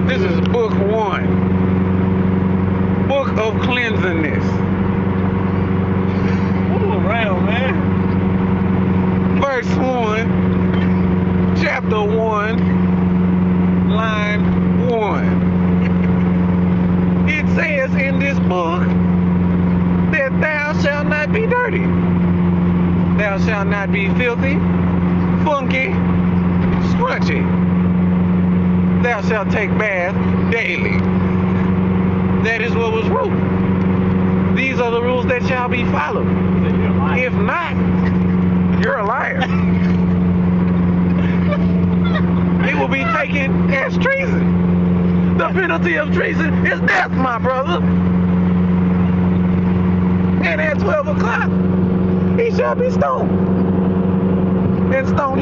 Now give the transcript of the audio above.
This is book 1. Book of cleansingness. Move around, man. Verse 1, chapter 1, line 1. It says in this book that thou shalt not be dirty. Thou shalt not be filthy, funky, scrunchy. Thou shalt take bath daily. That is what was wrote. These are the rules that shall be followed. If not, you're a liar. It will be taken as treason. The penalty of treason is death, my brother. And at 12 o'clock, he shall be stoned. And stoned